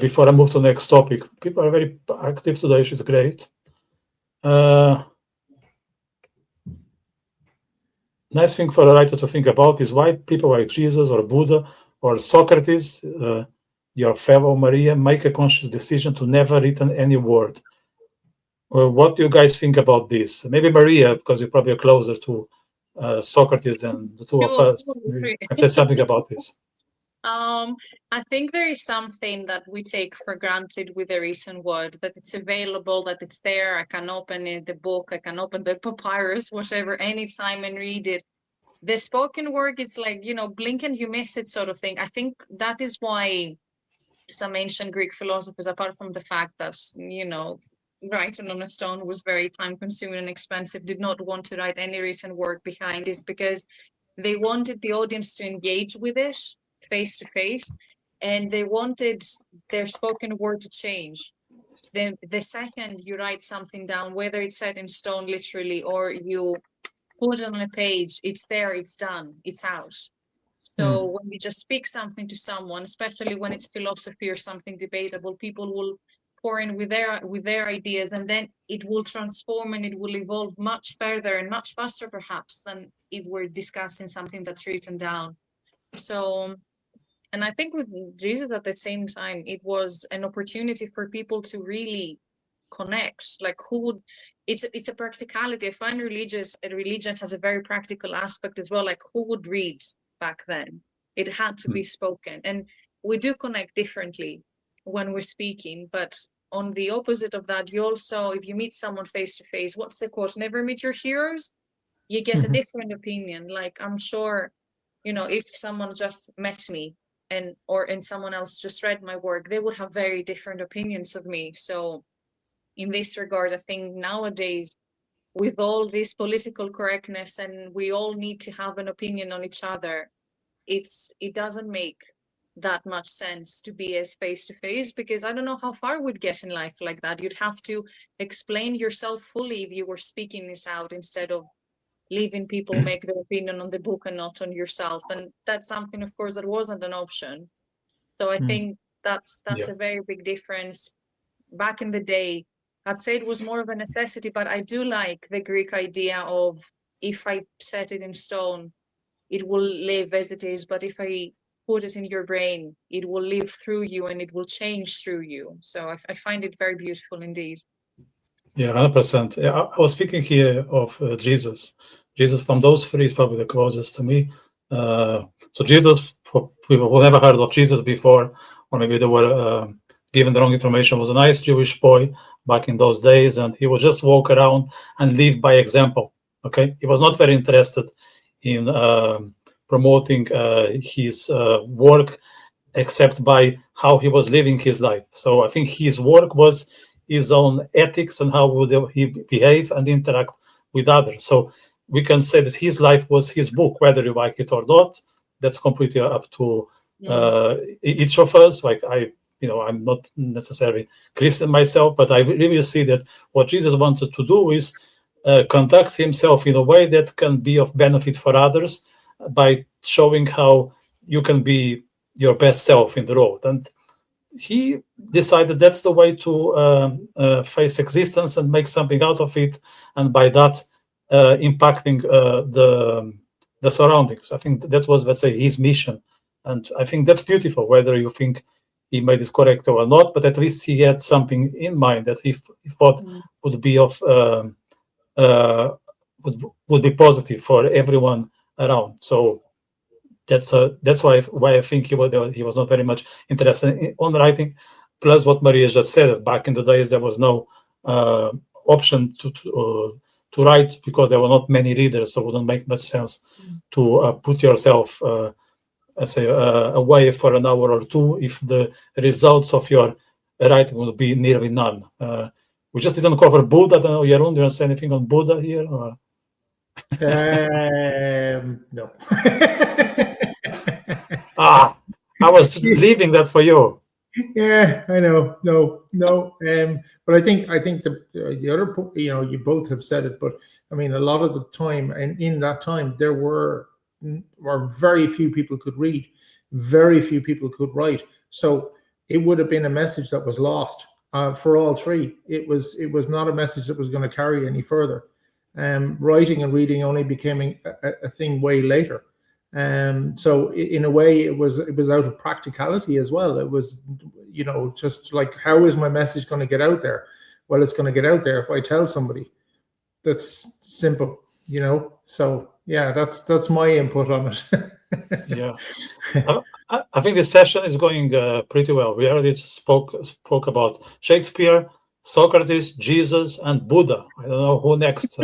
before I move to the next topic, people are very active today, which is great. Nice thing for a writer to think about is why people like Jesus or Buddha or Socrates, your fellow Maria, make a conscious decision to never written any word. What do you guys think about this? Maybe Maria, because you're probably closer to Socrates than the two of us, can say something about this. I think there is something that we take for granted with the written word, that it's available, that it's there. I can open it, the book, I can open the papyrus, whatever, anytime and read it. The spoken word, it's like, blink and you miss it sort of thing. I think that is why some ancient Greek philosophers, apart from the fact that, writing on a stone was very time consuming and expensive, did not want to write any written word behind, is because they wanted the audience to engage with it face to face, and they wanted their spoken word to change. Then the second you write something down, whether it's set in stone literally or you put it on a page, it's there, it's done, it's out. So when you just speak something to someone, especially when it's philosophy or something debatable, people will pour in with their ideas, and then it will transform and it will evolve much further and much faster perhaps than if we're discussing something that's written down. So, and I think with Jesus at the same time, it was an opportunity for people to really connect. Like, it's a practicality. I find religion has a very practical aspect as well. Like, who would read back then? It had to be spoken, and we do connect differently when we're speaking. But on the opposite of that, you also, if you meet someone face to face, what's the quote? Never meet your heroes. You get a different opinion. Like, I'm sure, if someone just met me and someone else just read my work, they would have very different opinions of me. So in this regard, I think nowadays, with all this political correctness and we all need to have an opinion on each other, it doesn't make that much sense to be as face to face, because I don't know how far we'd get in life like that. You'd have to explain yourself fully if you were speaking this out, instead of leaving people make their opinion on the book and not on yourself. And that's something, of course, that wasn't an option. So I think that's a very big difference. Back in the day, I'd say it was more of a necessity, but I do like the Greek idea of, if I set it in stone, it will live as it is, but if I put it in your brain, it will live through you and it will change through you. So I find it very beautiful indeed. Yeah, 100%. Yeah, I was thinking here of Jesus. Jesus, from those three, is probably the closest to me. So Jesus, for people who never heard of Jesus before, or maybe they were given the wrong information, was a nice Jewish boy back in those days, and he would just walk around and live by example. Okay, he was not very interested in promoting his work, except by how he was living his life. So I think his work was his own ethics and how would he behave and interact with others. So we can say that his life was his book, whether you like it or not. That's completely up to each of us. Like I'm not necessarily Christian myself, but I really see that what Jesus wanted to do is conduct himself in a way that can be of benefit for others by showing how you can be your best self in the road. And he decided that's the way to face existence and make something out of it, and by that impacting the surroundings. I think that was, let's say, his mission, and I think that's beautiful, whether you think he made it correct or not, but at least he had something in mind that he thought would be of would be positive for everyone around. So that's why I think he was not very much interested on writing. Plus, what Maria just said, back in the days there was no option to write because there were not many readers, so it wouldn't make much sense to put yourself away for an hour or two if the results of your writing would be nearly none. We just didn't cover Buddha. I don't know, Jeroen, do you want to say anything on Buddha here? Or? No. I was leaving that for you. Yeah, I know. No. But I think the other, you both have said it, but I mean, a lot of the time, and in that time, there were very few people could read, very few people could write. So it would have been a message that was lost for all three. It was not a message that was going to carry any further. Writing and reading only became a thing way later. So in a way, it was out of practicality as well. It was, you know, just like, how is my message going to get out there? Well, it's going to get out there if I tell somebody. That's simple, you know. So yeah, that's my input on it. Yeah, I think this session is going pretty well. We already spoke about Shakespeare, Socrates, Jesus, and Buddha. I don't know who next.